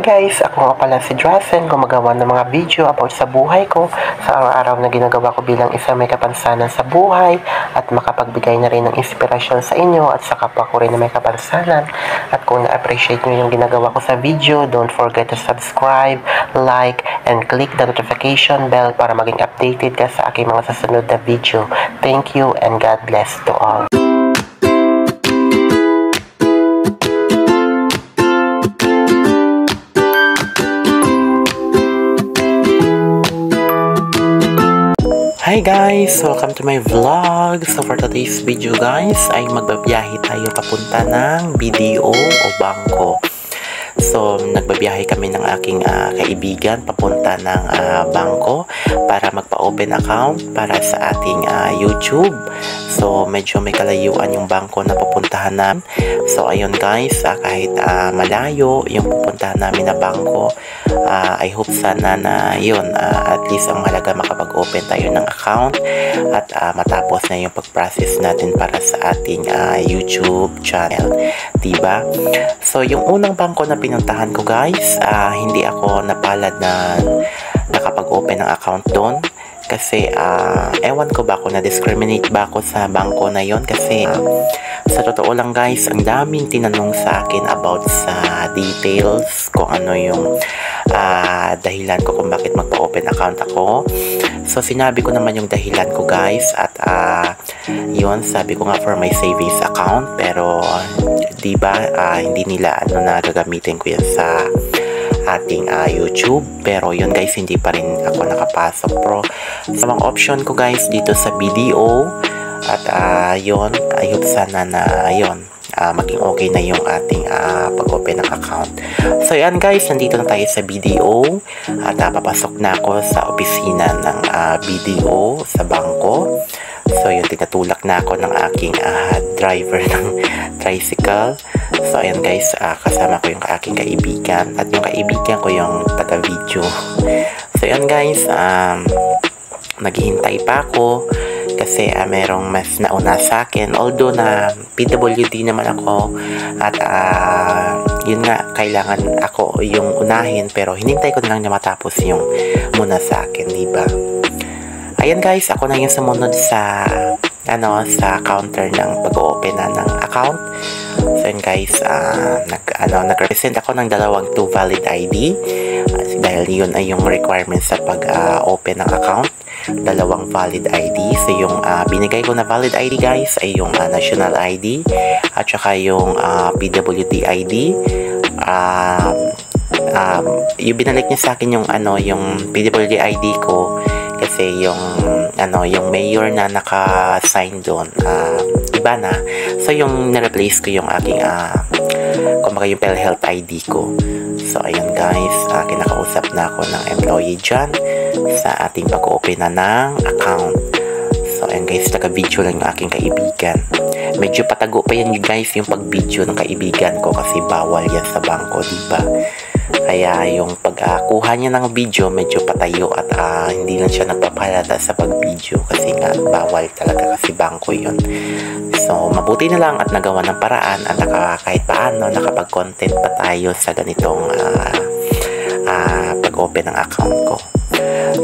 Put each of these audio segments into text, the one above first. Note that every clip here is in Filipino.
guys, ako nga pala si Drazen, gumagawa ng mga video about sa buhay ko, sa araw-araw na ginagawa ko bilang isang may kapansanan sa buhay at makapagbigay na rin ng inspirasyon sa inyo at sa kapwa ko rin na may kapansanan. At kung na-appreciate nyo yung ginagawa ko sa video, don't forget to subscribe, like, and click the notification bell para maging updated ka sa aking mga susunod na video. Thank you and God bless to all. Hi guys! Welcome to my vlog! So for today's video guys, ay magbabiyahe tayo papunta ng BDO o bangko. So nagbabiyahe kami ng aking kaibigan papunta ng bangko para magpa-open account para sa ating YouTube. So medyo may kalayuan yung bangko na pupuntahan namin. So ayun guys, kahit malayo yung pupuntahan namin na bangko, I hope sana na yun, at least ang mahalaga makapag-open tayo ng account at matapos na yung pag-process natin para sa ating YouTube channel, diba? So yung unang bangko na pinuntahan ko guys, hindi ako napalad na nakapag-open ng account doon kasi ewan ko ba kung na-discriminate ba ako sa bangko na yon kasi sa totoo lang guys, ang daming tinanong sa akin about sa details kung ano yung dahilan ko kung bakit magpa-open account ako. So sinabi ko naman yung dahilan ko guys at yun, sabi ko nga for my savings account, pero diba hindi nila na gagamitin ko yan sa ating YouTube, pero yun guys, hindi pa rin ako nakapasok. Pero sa mga option ko guys dito sa BDO at yun, I hope sana na yun maging okay na yung ating pag-open ng account. So yan guys, nandito na tayo sa BDO at papasok na ako sa opisina ng BDO sa bangko. So yun, tinatulak na ako ng aking driver ng tricycle. So ayan guys, kasama ko yung aking kaibigan at yung kaibigan ko yung taga-video. So ayan guys, naghihintay pa ako kasi merong mas nauna sa akin, although na PWD naman ako at yun nga, kailangan ako yung unahin, pero hinintay ko na lang na matapos yung muna sa akin, diba? Ayan guys, ako na yung sumunod sa sa counter ng pag-open ng account. So yun guys, nag-represent ako ng dalawang 2 valid ID dahil yun ay yung requirement sa pag-open ng account, dalawang valid ID. So yung binigay ko na valid ID guys ay yung national ID at saka yung PWD ID. Yung binalik niya sa akin yung yung PWD ID ko kasi yung yung mayor na naka-sign doon iba na. So yung na-replace ko yung aking kumbaga yung PhilHealth ID ko. So ayun guys, kinakausap na ako ng employee dyan sa ating pag-open na ng account. So ayun guys, taga-video lang yung aking kaibigan. Medyo patago pa yan guys yung pag-video ng kaibigan ko kasi bawal yan sa bangko, diba? Kaya yung pagkuha niya ng video medyo patayo at hindi lang siya nagpapalata sa pag-video kasi nga bawal talaga kasi bangko yun. So mabuti na lang at nagawa ng paraan at kahit paano nakapag-content pa tayo sa ganitong pag-open ng account ko.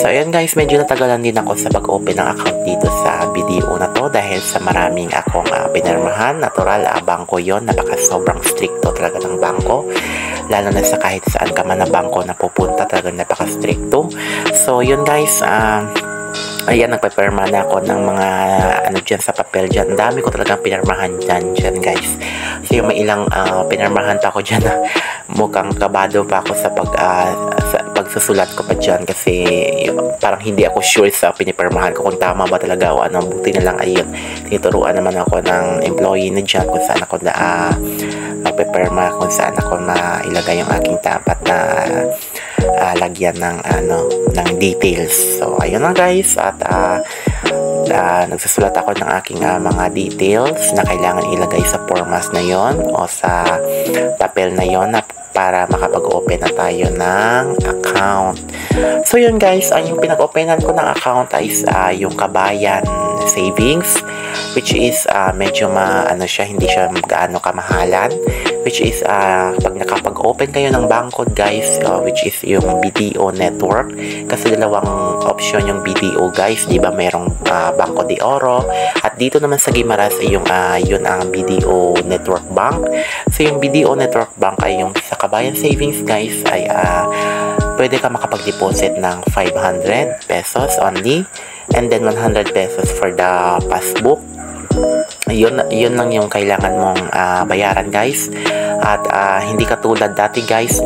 So ayan guys, medyo natagalan din ako sa pag-open ng account dito sa BDO na to dahil sa maraming akong pinirmahan. Natural, bangko yon, napaka sobrang stricto talaga ng bangko, lalo na sa kahit saan ka man na bangko na pupunta, talaga napaka stricto. So yun guys, ayan, nagpapirma na ako ng mga dyan sa papel dyan. Ang dami ko talagang pinirmahan dyan guys. So yung may ilang pinirmahan pa ako dyan na mukhang kabado pa ako sa pagsusulat ko pa dyan kasi parang hindi ako sure sa pinipirmahan ko kung tama ba talaga o buti na lang ayun, tinuturuan naman ako ng employee na dyan kung saan ako magpipirma, kung saan ako na ilagay yung aking dapat na lagyan ng ng details. So ayun na guys, at nagsusulat ako ng aking mga details na kailangan ilagay sa formas na yon o sa papel na yon na para makapag-open na tayo ng account. So yun guys, yung pinag-openan ko ng account is yung Kabayan Savings, which is medyo siya, hindi siya gaano kamahalan. which is pag nakapag-open kayo ng bangko guys, which is yung BDO network, kasi dalawang option yung BDO guys, di ba? Merong Bangko de Oro, at dito naman sa Guimaras ay yung yun ang BDO Network Bank. So yung BDO Network Bank ay yung sa Kabayan Savings guys, ay pwede ka makapag-deposit ng 500 pesos only, and then 100 pesos for the passbook. Yun lang yung kailangan mong bayaran guys. At hindi katulad dati guys,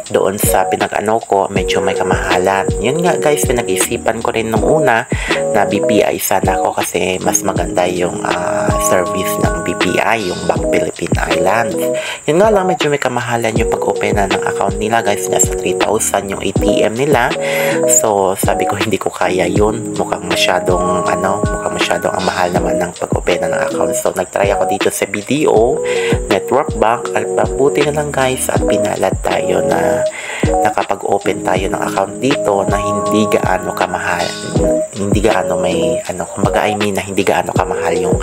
doon sa pinag-ano ko, medyo may kamahalan. Yun nga guys, pinag-isipan ko rin nung una na BPI sana ako, kasi mas maganda yung service ng BPI, yung Bank Philippine Islands. Yun nga lang, medyo may kamahalan yung pag-open ng account nila guys, nasa 3,000 yung ATM nila. So sabi ko, hindi ko kaya yun, mukhang masyadong ang mahal naman ng pag-open ng account. So nagtry ako dito sa BDO Network Bank, at mabuti na lang guys at pinalad tayo na nakapag-open tayo ng account dito na hindi gaano kamahal, hindi gaano may kumbaga na hindi gaano kamahal yung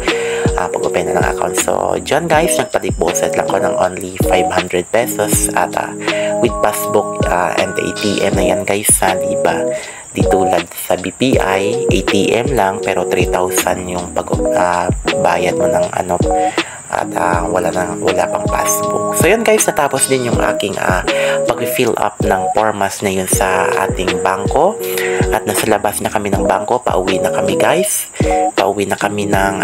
pag-open na ng account. So dyan guys, nagpa-deposit lang ko ng only 500 pesos at with passbook and the ATM na yan guys, diba? Di tulad sa BPI, ATM lang pero 3,000 yung bayad mo ng at wala pang passbook. So yun guys, natapos din yung aking pag-fill up ng formas na yun sa ating bangko, at nasa labas na kami ng bangko, pauwi na kami guys, pauwi na kami ng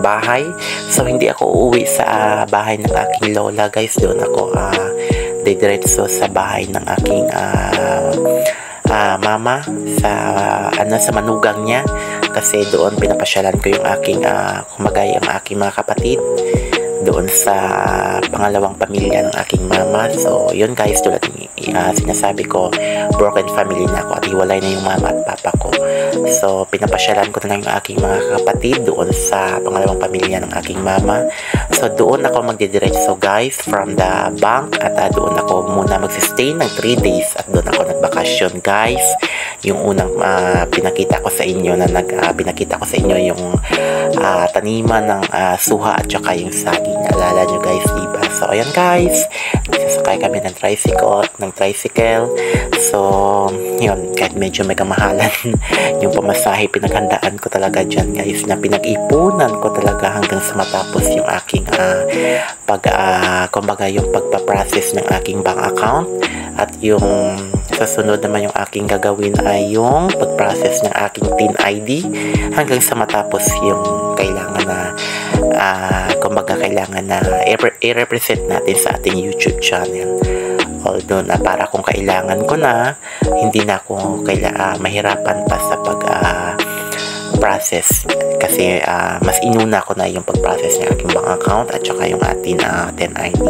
bahay. So hindi ako uuwi sa bahay ng aking lola guys, doon ako didiretso sa bahay ng aking mama sa manugang niya, kasi doon pinapasyalan ko yung aking kumagay ang aking mga kapatid doon sa pangalawang pamilya ng aking mama. So yun guys, tulad sinasabi ko, broken family na ako at hiwalay na yung mama at papa ko. So pinapasyalan ko na lang yung aking mga kapatid doon sa pangalawang pamilya ng aking mama. So doon ako magdidiretso guys from the bank, at doon ako muna magsistay ng 3 days, at doon ako nagbakasyon guys. Yung unang pinakita ko sa inyo yung taniman ng suha at saka yung saging. Naalala nyo guys, diba? So ayan guys, nagsasakay kami ng tricycle. So yun, kahit medyo may kamahalan yung pamasahe, pinaghandaan ko talaga dyan guys, na pinag-ipunan ko talaga hanggang sa matapos yung aking kumbaga yung pagpa-process ng aking bank account. At yung sa sunod naman yung aking gagawin ay yung pag-process ng aking TIN ID hanggang sa matapos yung kailangan na i-represent natin sa ating YouTube channel. Although na para kung kailangan ko na, hindi na ako mahirapan pa sa process, kasi mas inuna ko na yung pag-process ng aking bank account at saka yung ating TIN ID.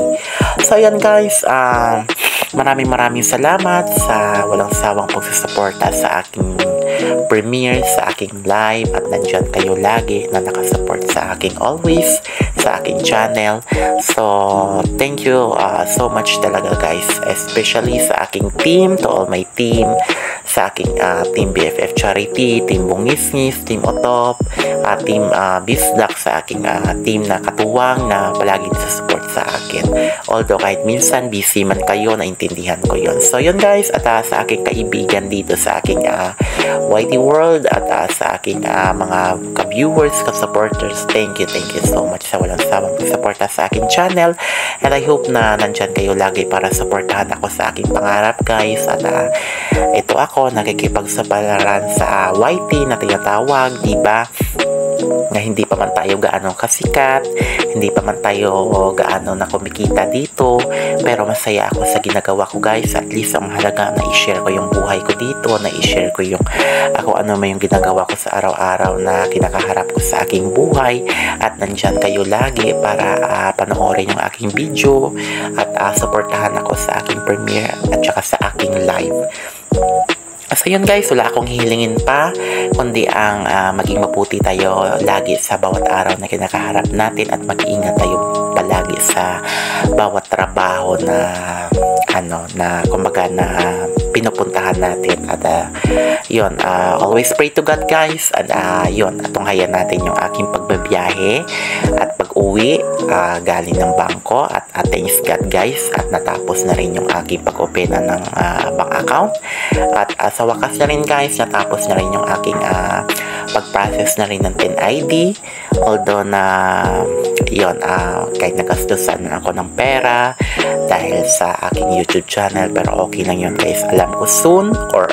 So ayan guys, maraming salamat sa walang sawang pagsusuporta sa aking premiere, sa aking live, at nandyan kayo lagi na nakasupport sa aking always, sa aking channel. So thank you so much talaga guys, especially sa aking team, to all my team, sa aking team BFF Charity, team Bungisngis, team Otop, team Bisdak, sa aking team na katuwang na palaging support sa akin. Although kahit minsan busy man kayo, naintindihan ko yon. So yun guys, at sa aking kaibigan dito sa aking YT World, at sa aking mga ka-viewers, ka-supporters, thank you so much sa walang sawang pagsuporta sa aking channel, and I hope na nandyan kayo lagi para supportahan ako sa aking pangarap guys. At ito ako nakikipagsapalaran sa YT na tinatawag, diba, na hindi pa man tayo gaano kasikat, hindi pa man tayo gaano na kumikita dito, pero masaya ako sa ginagawa ko guys. At least ang mahalaga na i-share ko yung buhay ko dito, na i-share ko yung ano may yung ginagawa ko sa araw-araw na kinakaharap ko sa aking buhay, at nandyan kayo lagi para panoorin yung aking video at supportahan ako sa aking premiere at saka sa aking live. So yun guys, wala akong hihilingin pa kundi ang maging mabuti tayo lagi sa bawat araw na kinakaharap natin, at mag-iingat tayo palagi sa bawat trabaho na kumbaga na pinupuntahan natin. At yun, always pray to God guys, at yun, tunghayan natin yung aking pagbabiyahe at uwi galing ng bangko at thanks God guys at natapos na rin yung aking pag-openan ng bank account at sa wakas na rin guys natapos na rin yung aking pag-process na rin ng TIN ID, although na yun, kahit nagastusan ako ng pera dahil sa aking YouTube channel, pero okay lang yun guys. Alam ko soon or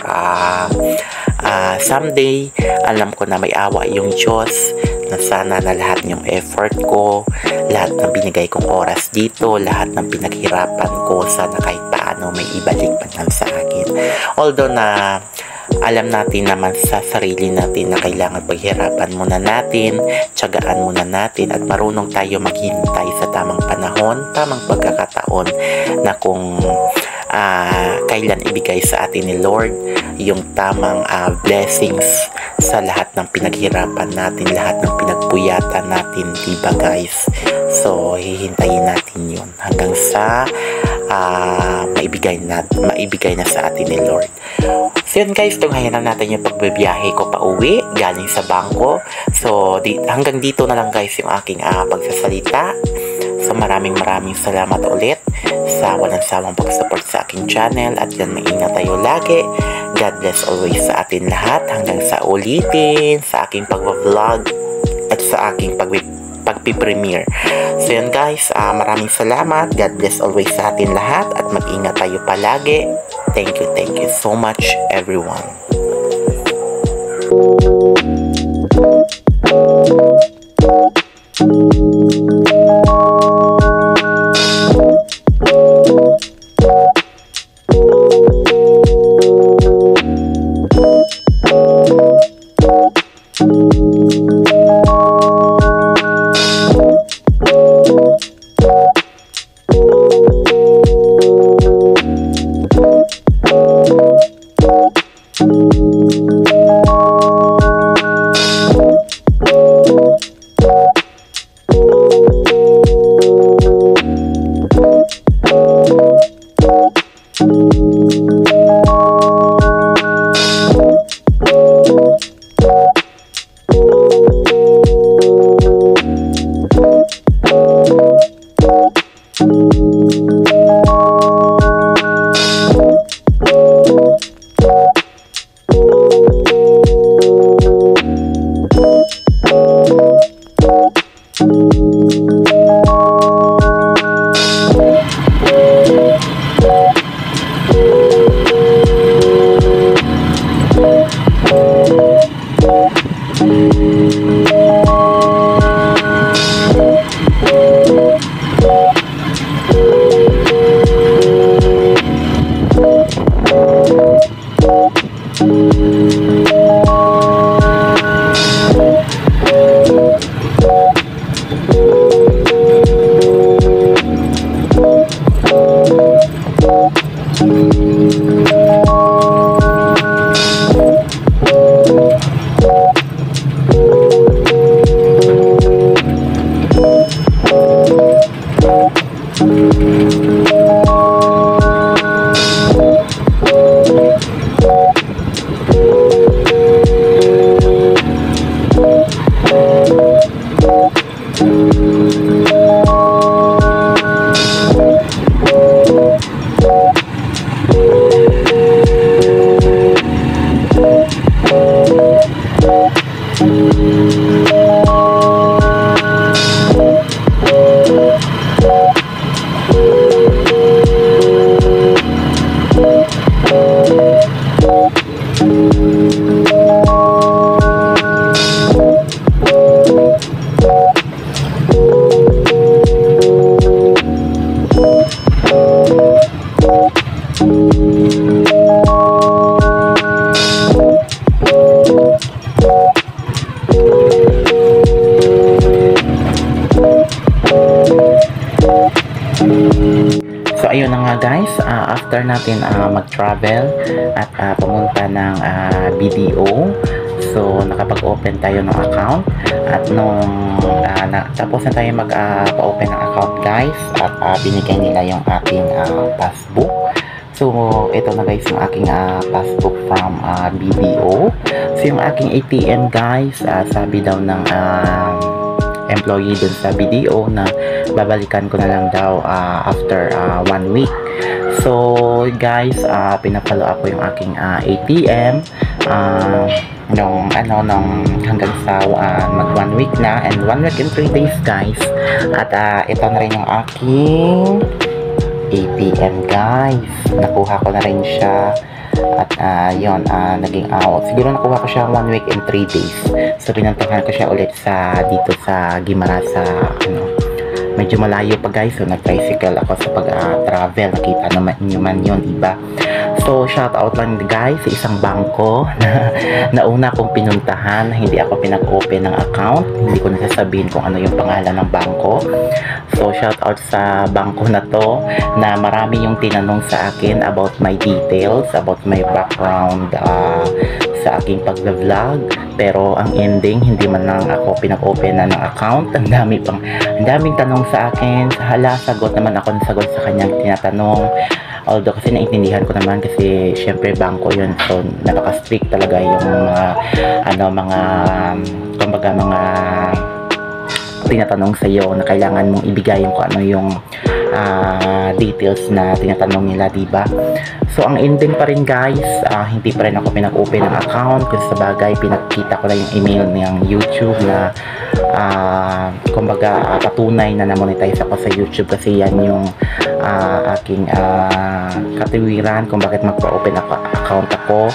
someday, alam ko na may awa yung Diyos na sana na lahat ng effort ko, lahat ng binigay kong oras dito, lahat ng pinaghirapan ko, sana kahit paano may ibalik man lang sa akin. Although na alam natin naman sa sarili natin na kailangan paghirapan muna natin, tiyagaan muna natin at marunong tayo maghintay sa tamang panahon, tamang pagkakataon na kung kailan ibigay sa atin ni Lord yung tamang blessings sa lahat ng pinaghirapan natin, lahat ng pinagpuyatan natin, diba guys? So, hihintayin natin yun hanggang sa maibigay na sa atin ni Lord. So yun guys, tunghayan na natin yung pagbibiyahe ko pa uwi galing sa bangko. So hanggang dito na lang guys yung aking pagsasalita. So maraming salamat ulit sa walang sawang pag-support sa aking channel at yun, maingat tayo lagi. God bless always sa atin lahat hanggang sa ulitin sa aking pag-vlog at sa aking pagpipremiere. So yun guys, maraming salamat. God bless always sa atin lahat at mag-ingat tayo palagi. Thank you so much everyone. So ayun na nga guys, after natin mag-travel at pumunta ng BDO, so nakapag-open tayo ng account at nung tapos na tayo mag-open ng account guys at binigay nila yung ating passbook. So ito na guys yung aking passbook from BDO. So yung aking ATM guys, sabi daw ng employee dun sa BDO na babalikan ko na lang daw after 1 week. So guys, pinapalo ako yung aking ATM nung hanggang sa mag 1 week na, and 1 week and 3 days guys. At ito na rin yung aking ATM guys, nakuha ko na rin siya. At yun, naging siguro nakuha ko siya 1 week and 3 days. So pinuntahan ko siya ulit dito sa Guimaras, sa medyo malayo pa guys. So nag-tricycle ako sa pag-travel. Nakita naman nyo man yun, diba? So shout out lang guys sa isang bangko na nauna kong pinuntahan. Hindi ako pinag-open ng account. Hindi ko nasasabihin kung ano yung pangalan ng bangko. So shout out sa bangko na to, na marami yung tinanong sa akin about my details, about my background sa aking pag-vlog. Pero ang ending, hindi man lang ako pinag-open na ng account. Ang daming tanong sa akin. Hala, sagot naman ako ng sagot sa kanyang tinatanong. Although kasi naintindihan ko naman, kasi syempre bangko yun. So napaka-strict talaga yung mga tinatanong sa iyo, na kailangan mong ibigay kung ano yung details na tinatanong nila, diba? So ang ending pa rin guys, hindi pa rin ako pinag-open ng account, kasi sa bagay pinakita ko na yung email ng YouTube na kumbaga patunay na na-monetize ako sa YouTube, kasi yan yung aking katiwiran kung bakit magpa-open account ako.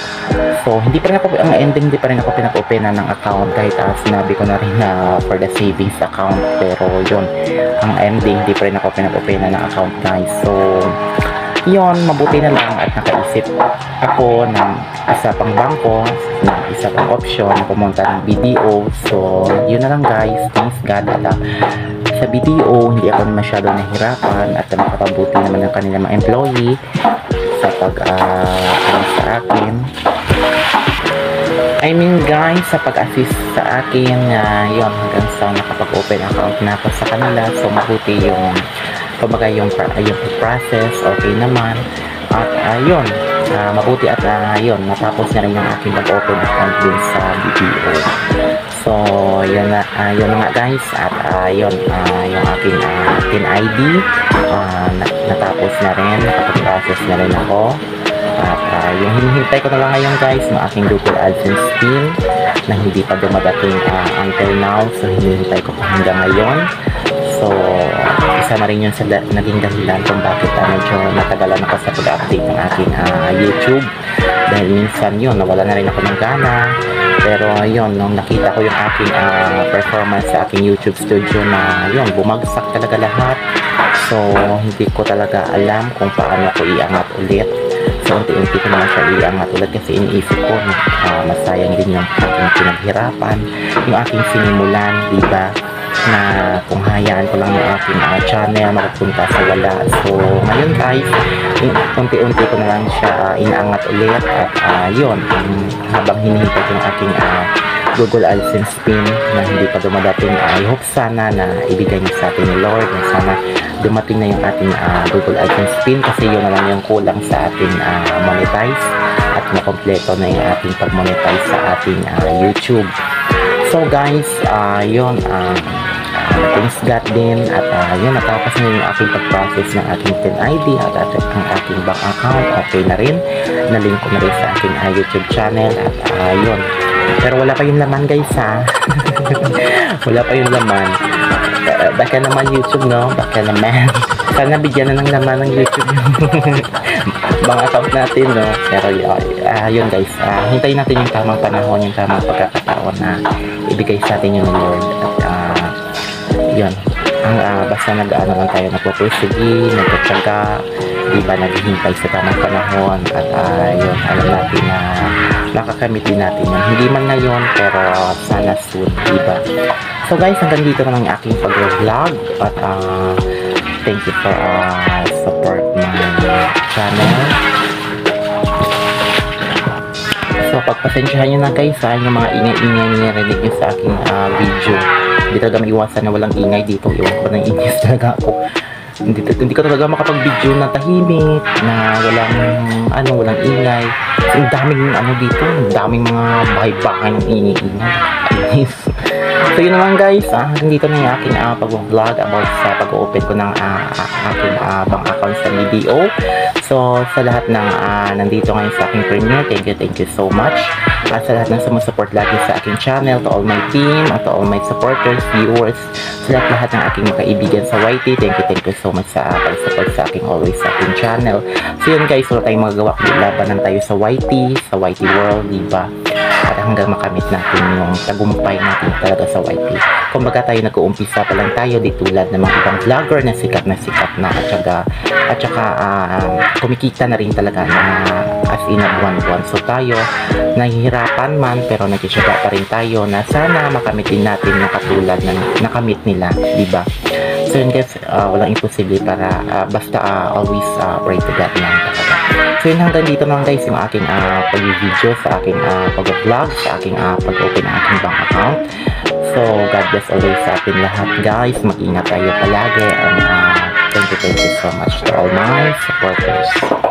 So hindi pa rin ako, ang ending hindi pa rin ako pinag-open ng account, kahit sinabi ko na rin na for the savings account. Pero yun, ang ending hindi pa rin ako pinag-open ng account guys. So yun, mabuti na lang at nakaisip ako ng isa pang bangko, na isa pang option na pumunta ng BDO. So yun na lang guys, thanks God at sa BDO hindi ako masyado nahirapan, at makapabuti naman ng kanilang mga employee sa sa akin. I mean guys, sa pag-assist sa akin, yun, hanggang sa nakapag-open account na ako sa kanila. So mabuti yung kumbaga yung process, okay naman. At ayun, mabuti at yun, natapos na rin yung aking pag-open account din sa BDO. So yun na nga guys. At yun, yung aking PIN ID natapos na rin, nakapag-process na rin ako. At yung hinihintay ko na lang ngayon guys, yung aking Google AdSense PIN na hindi pa dumadating until now. So hinihintay ko pa hanggang ngayon. So isa na rin yun sa naging dahilan kung bakit medyo natagalan ako sa pag-update ng aking YouTube, dahil minsan yun, nawala na rin ako ng gana. Pero yun, nung nakita ko yung aking performance sa aking YouTube studio, na yun, bumagsak talaga lahat. So hindi ko talaga alam kung paano ko iangat ulit. So unti-unti ko naman siya iangat ulit, kasi iniisip ko na masayang din yung aking pinaghirapan, yung aking sinimulan, diba? Na kung hayaan ko lang yung aking channel mapupunta sa wala. So ngayon guys, unti-unti ko na lang siya inaangat ulit. At yun, habang hinihintay ko yung aking Google AdSense PIN na hindi pa dumadating, I hope sana na ibigay niyo sa atin ni Lord, na sana dumating na yung ating Google AdSense PIN, kasi yun na lang yung kulang sa ating monetize, at makompleto na yung ating pag-monetize sa ating YouTube. So guys, yun, thanks God din. At yun, natapos na yung aking pag-process ng aking PIN ID at ang aking bank account. Okay na rin, na-link ko na rin sa aking YouTube channel. At yun, pero wala pa yung laman guys ha. Wala pa yung laman. Baka naman YouTube, no? Baka naman. Sana bigyan na ng laman ng YouTube yung bank account natin, no? Pero yun guys, hintayin natin yung tamang panahon, yung tamang pagkakataon na ibigay sa atin yung Lord. At yun, basta nag-ano lang tayo, nagpupursige, nagtatsaga, diba, naghihintay sa tamang panahon. At yun, alam natin na makakamit din natin yun. Hindi man ngayon, pero sana soon, diba? So guys, hanggang dito na lang yung aking pag-vlog. At thank you for support my channel. So pagpasensyahan nyo na guys yung mga ingay-ingay nirinig nyo sa aking video. Hindi talaga maiwasan na walang ingay dito. Iwan ko ng ingay talaga ako. Hindi ko talaga makapag-video na tahimik, na walang ingay. Ang daming dito, ang daming mga bahay-bahay ng ingay-ingay. So yun naman guys, hanggang dito na yung aking pag-vlog about sa pag-open ko ng aking bank account sa BDO. So sa lahat ng nandito ngayon sa aking premiere, thank you so much. Sa lahat ng sumusupport lagi sa aking channel, to all my team, at to all my supporters, viewers, sa lahat ng aking mga kaibigan sa YT, thank you so much sa pag-support sa aking always sa aking channel. So yun guys, wala tayong magagawa kung labanan tayo sa YT World, diba? At hanggang makamit natin yung tagumpay natin talaga sa YT. Kumbaga tayo nag-uumpisa pa lang tayo, di tulad ng mga ibang vlogger na sikat na at saka kumikita na rin talaga na as in a buwan-buwan. So tayo, nahihirapan man pero nagsisyaba pa rin tayo na sana makamit din natin yung katulad ng nakamit nila, diba? So yun guys, walang imposible para basta always pray to God lang talaga. So yun, hanggang dito lang guys yung aking pag-video sa aking pag-vlog, sa aking pag-open ng aking bank account. So God bless always sa atin lahat guys, mag-ingat tayo palagi, and thank you so much to all my supporters.